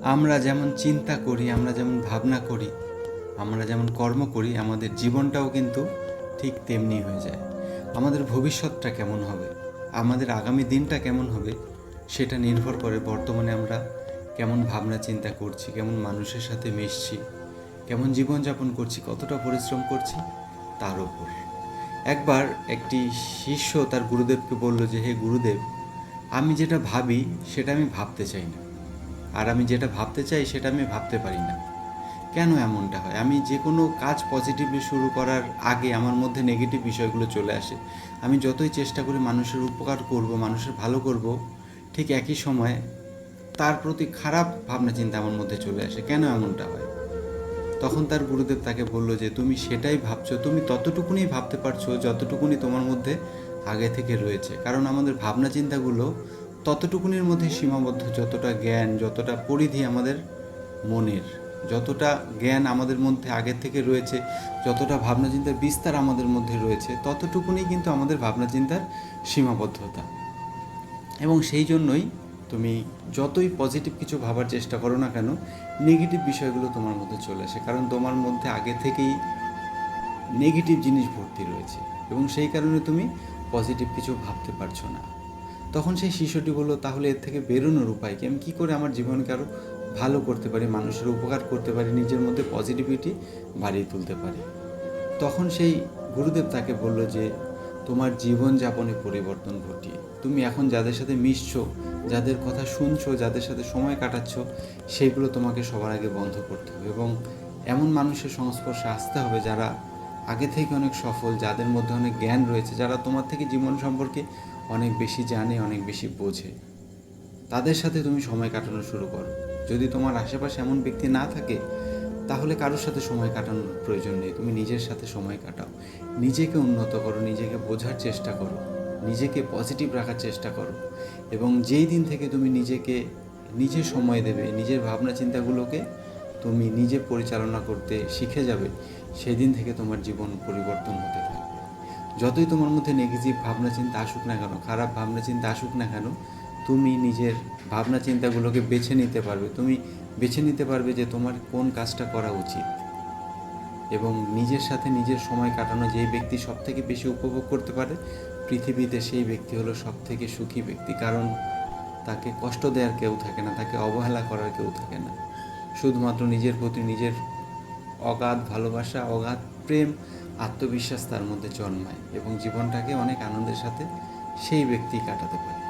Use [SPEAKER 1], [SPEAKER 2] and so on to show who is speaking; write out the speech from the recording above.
[SPEAKER 1] আমরা যেমন চিন্তা করি, আমরা যেমন ভাবনা করি, আমরা যেমন কর্ম করি, আমাদের জীবনটাও কিন্তু ঠিক তেমনি হয়ে যায়। আমাদের ভবিষ্যৎটা কেমন হবে, আমাদের আগামী দিনটা কেমন হবে, সেটা নির্ভর করে বর্তমানে আমরা কেমন ভাবনা চিন্তা করছি, কেমন মানুষের সাথে মিশছি, কেমন জীবনযাপন করছি, কতটা পরিশ্রম করছি তার ওপর। একবার একটি শিষ্য তার গুরুদেবকে বলল যে, হে গুরুদেব, আমি যেটা ভাবি সেটা আমি ভাবতে চাই না, আর আমি যেটা ভাবতে চাই সেটা আমি ভাবতে পারি না। কেন এমনটা হয়? আমি যে কোনো কাজ পজিটিভলি শুরু করার আগে আমার মধ্যে নেগেটিভ বিষয়গুলো চলে আসে। আমি যতই চেষ্টা করি মানুষের উপকার করব, মানুষের ভালো করব, ঠিক একই সময়ে তার প্রতি খারাপ ভাবনা চিন্তা আমার মধ্যে চলে আসে। কেন এমনটা হয়? তখন তার গুরুদেব তাকে বলল যে, তুমি সেটাই ভাবছো, তুমি ততটুকুনি ভাবতে পারছো যতটুকুনি তোমার মধ্যে আগে থেকে রয়েছে। কারণ আমাদের ভাবনা চিন্তাগুলো ততটুকুনির মধ্যে সীমাবদ্ধ, যতটা জ্ঞান, যতটা পরিধি আমাদের মনের, যতটা জ্ঞান আমাদের মধ্যে আগের থেকে রয়েছে, যতটা ভাবনা চিন্তার বিস্তার আমাদের মধ্যে রয়েছে, ততটুকুনি কিন্তু আমাদের ভাবনা চিন্তার সীমাবদ্ধতা। এবং সেই জন্যই তুমি যতই পজিটিভ কিছু ভাবার চেষ্টা করো না কেন, নেগেটিভ বিষয়গুলো তোমার মধ্যে চলে আসে, কারণ তোমার মধ্যে আগে থেকেই নেগেটিভ জিনিস ভর্তি রয়েছে, এবং সেই কারণে তুমি পজিটিভ কিছু ভাবতে পারছো না। তখন সেই শিশুটি বলল, তাহলে এর থেকে বেরোনোর উপায় কি? আমি কী করে আমার জীবনকে আরও ভালো করতে পারি, মানুষের উপকার করতে পারি, নিজের মধ্যে পজিটিভিটি বাড়িয়ে তুলতে পারি? তখন সেই গুরুদেব তাকে বলল যে, তোমার জীবনযাপনে পরিবর্তন ঘটিয়ে তুমি এখন যাদের সাথে মিশছো, যাদের কথা শুনছো, যাদের সাথে সময় কাটাচ্ছ, সেইগুলো তোমাকে সবার আগে বন্ধ করতে হবে, এবং এমন মানুষের সংস্পর্শে আসতে হবে যারা আগে থেকে অনেক সফল, যাদের মধ্যে অনেক জ্ঞান রয়েছে, যারা তোমার থেকে জীবন সম্পর্কে অনেক বেশি জানে, অনেক বেশি বোঝে। তাদের সাথে তুমি সময় কাটানো শুরু করো। যদি তোমার আশেপাশে এমন ব্যক্তি না থাকে, তাহলে কারোর সাথে সময় কাটানোর প্রয়োজন নেই। তুমি নিজের সাথে সময় কাটাও, নিজেকে উন্নত করো, নিজেকে বোঝার চেষ্টা করো, নিজেকে পজিটিভ রাখার চেষ্টা করো। এবং যেই দিন থেকে তুমি নিজে সময় দেবে, নিজের ভাবনা চিন্তাগুলোকে তুমি নিজে পরিচালনা করতে শিখে যাবে, সেই দিন থেকে তোমার জীবন পরিবর্তন হতে থাকবে। যতই তোমার মধ্যে নেগেটিভ ভাবনা চিন্তা আসুক না কেন, খারাপ ভাবনা চিন্তা আসুক না কেন, তুমি নিজের ভাবনা চিন্তাগুলোকে বেছে নিতে পারবে। তুমি বেছে নিতে পারবে যে তোমার কোন কাজটা করা উচিত। এবং নিজের সাথে নিজের সময় কাটানো যেই ব্যক্তি সবথেকে বেশি উপভোগ করতে পারে পৃথিবীতে, সেই ব্যক্তি হলো সবথেকে সুখী ব্যক্তি। কারণ তাকে কষ্ট দেওয়ার কেউ থাকে না, তাকে অবহেলা করার কেউ থাকে না। শুধুমাত্র নিজের প্রতি নিজের অগাধ ভালোবাসা, অগাধ প্রেম, আত্মবিশ্বাস তার মধ্যে জন্মায়, এবং জীবনটাকে অনেক আনন্দের সাথে সেই ব্যক্তি কাটাতে পারে।